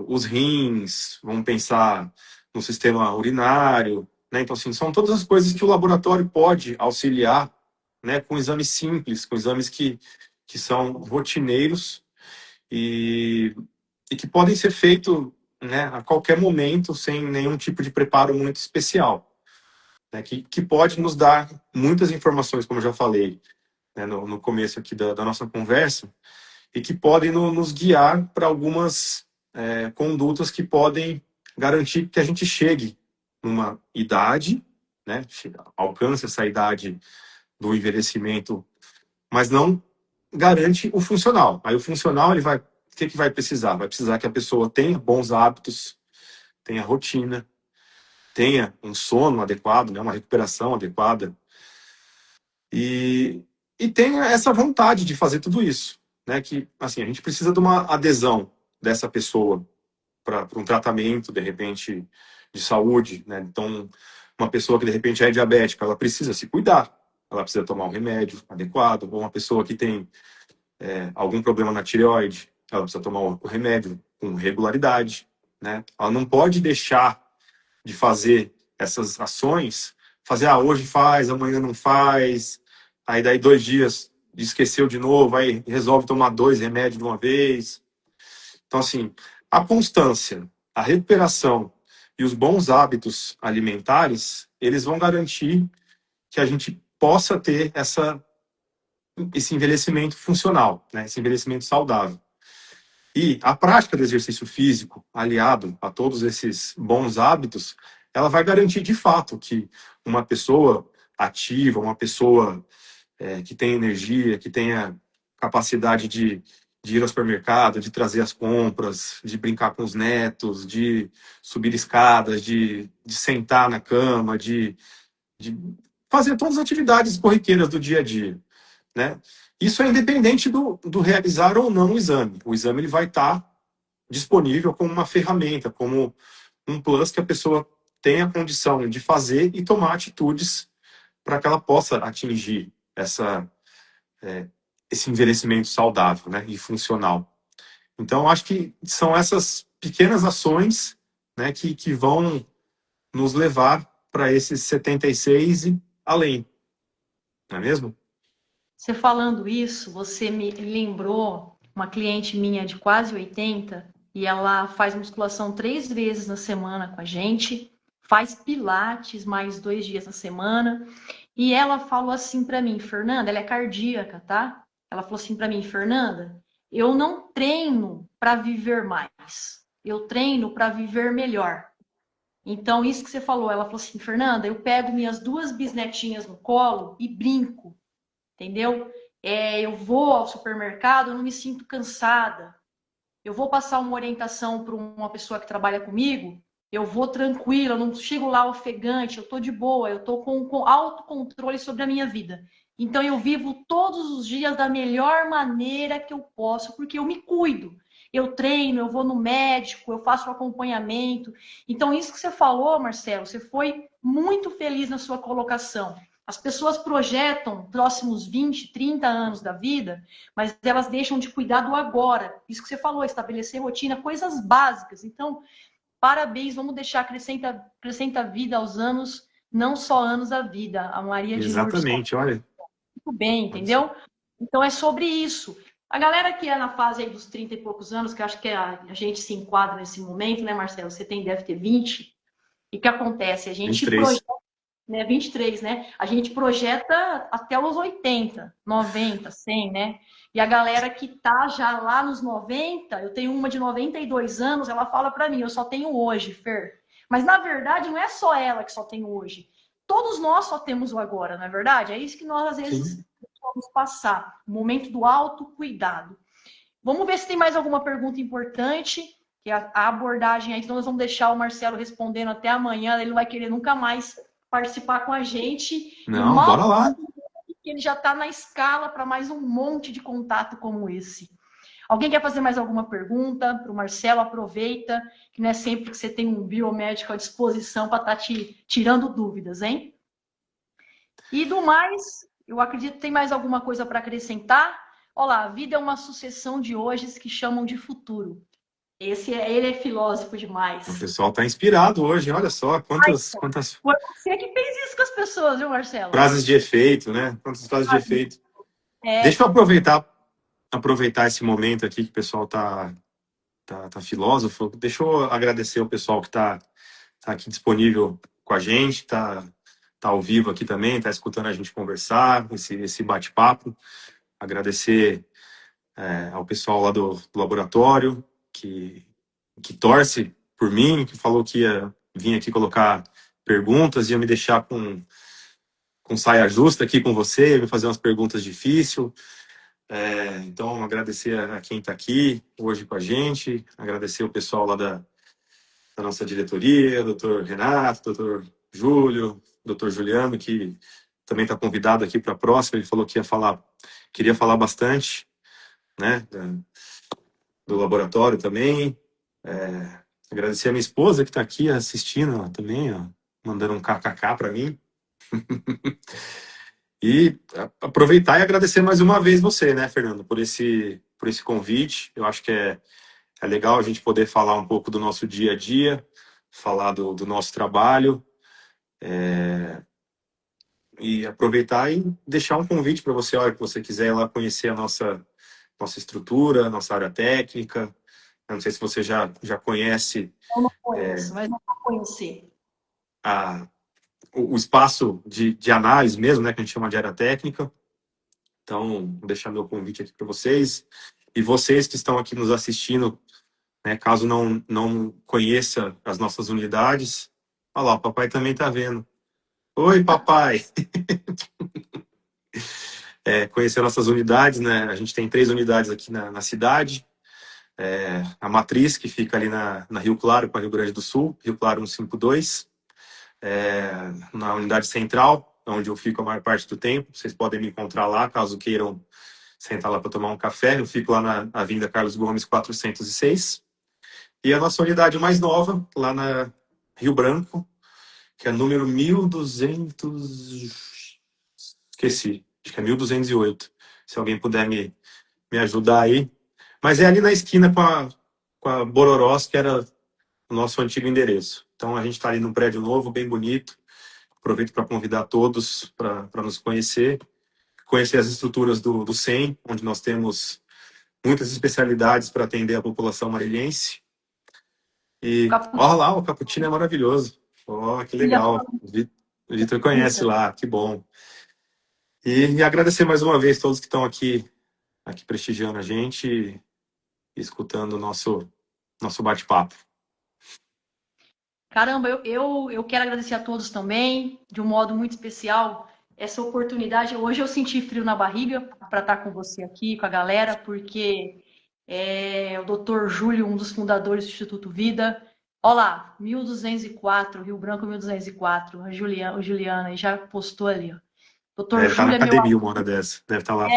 os rins, vamos pensar no sistema urinário, né? Então, assim, são todas as coisas que o laboratório pode auxiliar, né, com exames simples, com exames que são rotineiros e que podem ser feitos, né, a qualquer momento, sem nenhum tipo de preparo muito especial, né, que pode nos dar muitas informações, como eu já falei, né, no começo aqui da nossa conversa, e que podem nos guiar para algumas condutas que podem garantir que a gente chegue numa idade, né, alcance essa idade do envelhecimento, mas não garante o funcional. Aí o funcional, ele vai, o que vai precisar? Vai precisar que a pessoa tenha bons hábitos, tenha rotina, tenha um sono adequado, né, uma recuperação adequada e tenha essa vontade de fazer tudo isso, né? Que assim a gente precisa de uma adesão dessa pessoa para um tratamento de repente de saúde, né? Então uma pessoa que de repente é diabética, ela precisa se cuidar, ela precisa tomar um remédio adequado. Ou uma pessoa que tem algum problema na tireoide, ela precisa tomar o remédio com regularidade, né? Ela não pode deixar de fazer essas ações, fazer, hoje faz, amanhã não faz, aí daí 2 dias esqueceu de novo, aí resolve tomar 2 remédios de uma vez. Então, assim, a constância, a recuperação e os bons hábitos alimentares, eles vão garantir que a gente possa ter esse envelhecimento funcional, né? Esse envelhecimento saudável. E a prática do exercício físico, aliado a todos esses bons hábitos, ela vai garantir de fato que uma pessoa ativa, uma pessoa que tenha energia, que tenha capacidade de ir ao supermercado, de trazer as compras, de brincar com os netos, de subir escadas, de sentar na cama, de fazer todas as atividades corriqueiras do dia a dia, né? Isso é independente do realizar ou não o exame. O exame ele vai estar disponível como uma ferramenta, como um plus que a pessoa tenha condição de fazer e tomar atitudes para que ela possa atingir esse envelhecimento saudável, né, e funcional. Então, acho que são essas pequenas ações, né, que vão nos levar para esses 76 e além, não é mesmo? Você falando isso, você me lembrou uma cliente minha de quase 80 e ela faz musculação 3 vezes na semana com a gente, faz pilates mais 2 dias na semana e ela falou assim para mim, Fernanda, ela é cardíaca, tá? Ela falou assim para mim, Fernanda, eu não treino para viver mais, eu treino para viver melhor. Então, isso que você falou, ela falou assim, Fernanda, eu pego minhas 2 bisnetinhas no colo e brinco, entendeu? Eu vou ao supermercado, eu não me sinto cansada. Eu vou passar uma orientação para uma pessoa que trabalha comigo, eu vou tranquila, eu não chego lá ofegante, eu estou de boa, eu estou com autocontrole sobre a minha vida. Então eu vivo todos os dias da melhor maneira que eu posso, porque eu me cuido. Eu treino, eu vou no médico, eu faço o acompanhamento. Então, isso que você falou, Marcelo, você foi muito feliz na sua colocação. As pessoas projetam próximos 20, 30 anos da vida, mas elas deixam de cuidar do agora. Isso que você falou, estabelecer rotina, coisas básicas. Então, parabéns, vamos deixar acrescenta vida aos anos, não só anos da vida. A Maria de Lourdes Exatamente, olha. muito bem, entendeu? Então é sobre isso. A galera que é na fase aí dos 30 e poucos anos, que acho que a gente se enquadra nesse momento, né, Marcelo? Você deve ter 20. E o que acontece? A gente 23. né? 23, né? A gente projeta até os 80, 90, 100, né? E a galera que tá já lá nos 90, eu tenho uma de 92 anos, ela fala para mim, eu só tenho hoje, Fer. Mas na verdade não é só ela que só tem hoje. Todos nós só temos o agora, não é verdade? É isso que nós às vezes Sim. vamos passar. O momento do autocuidado. Vamos ver se tem mais alguma pergunta importante, que a abordagem aí, então nós vamos deixar o Marcelo respondendo até amanhã, ele não vai querer nunca mais participar com a gente. E Não, mal bora lá. que ele já está na escala para mais um monte de contato como esse. Alguém quer fazer mais alguma pergunta para o Marcelo? Aproveita, que não é sempre que você tem um biomédico à disposição para estar te tirando dúvidas, hein? E do mais, eu acredito que tem mais alguma coisa para acrescentar. Olá, a vida é uma sucessão de hojes que chamam de futuro. Ele é filósofo O demais. pessoal está inspirado hoje, olha só quantas Foi você que fez isso com as pessoas, viu, Marcelo? frases de efeito, né? Quantas frases de efeito. É, Deixa eu aproveitar esse momento aqui que o pessoal tá filósofo. Deixa eu agradecer o pessoal que tá aqui disponível com a gente, tá ao vivo aqui também, tá escutando a gente conversar, esse bate-papo. Agradecer ao pessoal lá do laboratório que torce por mim, que falou que ia vir aqui colocar perguntas, ia me deixar com saia justa aqui com você, ia me fazer umas perguntas difíceis. Então, agradecer a quem está aqui hoje com a gente, agradecer o pessoal lá da nossa diretoria, doutor Renato, doutor Júlio, doutor Juliano, que também está convidado aqui para a próxima. Ele falou que queria falar bastante, né, do laboratório também. Agradecer a minha esposa que está aqui assistindo ó, também, ó, mandando um kkk para mim. E aproveitar e agradecer mais uma vez você, né, Fernando, por esse convite. Eu acho que é legal a gente poder falar um pouco do nosso dia a dia, falar do nosso trabalho, e aproveitar e deixar um convite para você, a hora que você quiser ir lá conhecer a nossa estrutura, a nossa área técnica. Eu não sei se você já conhece eu não conheço, mas não vou conhecer. a, o espaço de análise mesmo, né, que a gente chama de área técnica. Então, vou deixar meu convite aqui para vocês. E vocês que estão aqui nos assistindo, né, caso não conheça as nossas unidades, olha lá, o papai também está vendo. Oi, papai! Conhecer nossas unidades, né? A gente tem 3 unidades aqui na cidade. A Matriz, que fica ali na Rio Claro, com a Rio Grande do Sul, Rio Claro 152. Na unidade central, onde eu fico a maior parte do tempo. Vocês podem me encontrar lá, caso queiram sentar lá para tomar um café. Eu fico lá na Avenida Carlos Gomes 406. E a nossa unidade mais nova, lá na Rio Branco, que é número 1200... Esqueci, acho que é 1208. Se alguém puder me ajudar aí. Mas é ali na esquina com a Bororós, que era o nosso antigo endereço. Então a gente está ali num prédio novo, bem bonito. aproveito para convidar todos para nos conhecer as estruturas do SEM, onde nós temos muitas especialidades para atender a população marilhense. E olha lá, o cappuccino é maravilhoso. Ó, que legal. O Vitor conhece lá, que bom. E agradecer mais uma vez todos que estão aqui prestigiando a gente e escutando o nosso bate-papo. Caramba, eu quero agradecer a todos também, de um modo muito especial, essa oportunidade. Hoje eu senti frio na barriga para estar com você aqui, com a galera, porque o Dr. Júlio, um dos fundadores do Instituto Vida. Olha lá, 1204, Rio Branco 1204, a Juliana já postou ali. Ó. Dr. Júlio tá na academia uma hora dessa, deve estar lá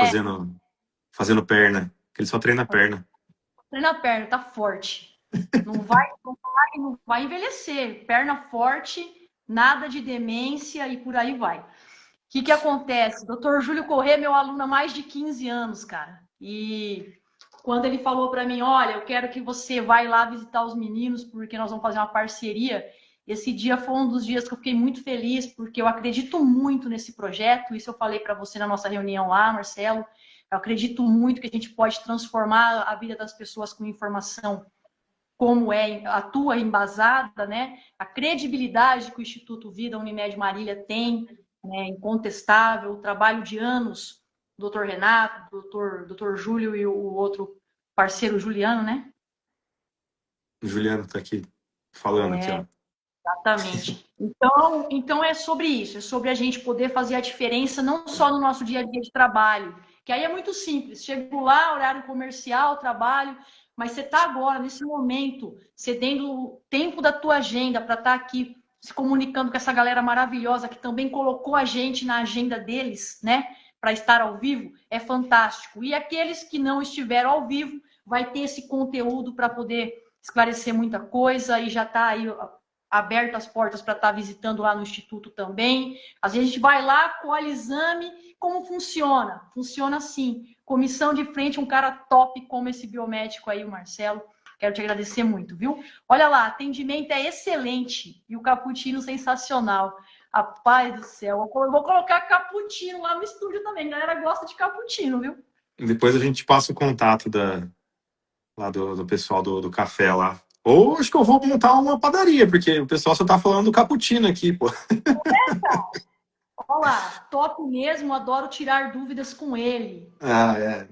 fazendo perna, que ele só treina perna. Treina perna, tá forte. Não vai envelhecer. Perna forte, nada de demência e por aí vai. O que acontece? Dr. Júlio Corrêa é meu aluno há mais de 15 anos, cara. E quando ele falou para mim, olha, eu quero que você vá lá visitar os meninos, porque nós vamos fazer uma parceria. Esse dia foi um dos dias que eu fiquei muito feliz, porque eu acredito muito nesse projeto. Isso eu falei para você na nossa reunião lá, Marcelo. Eu acredito muito que a gente pode transformar a vida das pessoas com informação como atua embasada, né? A credibilidade que o Instituto Vida Unimed Marília tem, né? Incontestável, o trabalho de anos do Dr. Renato, do Dr. Júlio e o outro parceiro Juliano, né? O Juliano está aqui falando aqui, ó. Exatamente. Então é sobre isso, é sobre a gente poder fazer a diferença não só no nosso dia a dia de trabalho, que aí é muito simples. Chego lá, horário comercial, trabalho, mas você está agora, nesse momento, cedendo o tempo da tua agenda para estar aqui se comunicando com essa galera maravilhosa que também colocou a gente na agenda deles, né? Para estar ao vivo, é fantástico. E aqueles que não estiveram ao vivo, vai ter esse conteúdo para poder esclarecer muita coisa e já está aí aberto as portas para estar visitando lá no Instituto também. Às vezes a gente vai lá, colhe exame, como funciona? Funciona assim. Comissão de frente, um cara top como esse biomédico aí, o Marcelo. Quero te agradecer muito, viu? Olha lá, atendimento é excelente e o cappuccino sensacional. Rapaz do céu, eu vou colocar cappuccino lá no estúdio também. A galera gosta de cappuccino, viu? Depois a gente passa o contato lá do pessoal do café lá. Ou acho que eu vou montar uma padaria, porque o pessoal só tá falando do cappuccino aqui, pô. Olha lá, top mesmo, adoro tirar dúvidas com ele. Ah, é.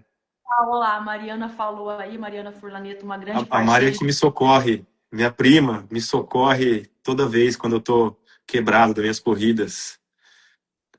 Olha lá, a Mariana falou aí, Mariana Furlaneto, uma grande parceira. A Maria que me socorre, minha prima, me socorre toda vez quando eu tô quebrado das minhas corridas.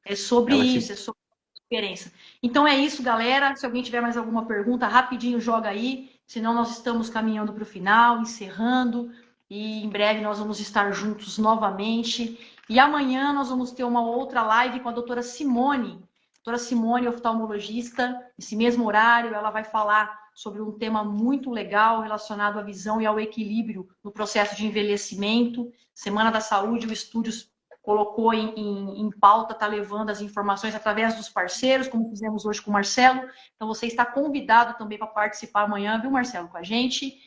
É sobre isso, é sobre a diferença. Então é isso, galera. Se alguém tiver mais alguma pergunta, rapidinho joga aí. Senão nós estamos caminhando para o final, encerrando. E em breve nós vamos estar juntos novamente. E amanhã nós vamos ter uma outra live com a doutora Simone. Doutora Simone, oftalmologista. Nesse mesmo horário, ela vai falar sobre um tema muito legal relacionado à visão e ao equilíbrio no processo de envelhecimento. Semana da Saúde, o Estúdios colocou em pauta, está levando as informações através dos parceiros, como fizemos hoje com o Marcelo. Então, você está convidado também para participar amanhã, viu, Marcelo, com a gente,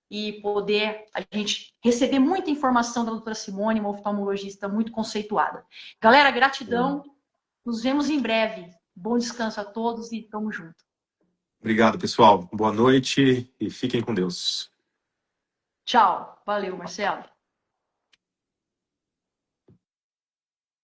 e poder a gente receber muita informação da doutora Simone, uma oftalmologista muito conceituada. Galera, gratidão. Nos vemos em breve. Bom descanso a todos e tamo junto. Obrigado, pessoal. Boa noite e fiquem com Deus. Tchau. Valeu, Marcelo.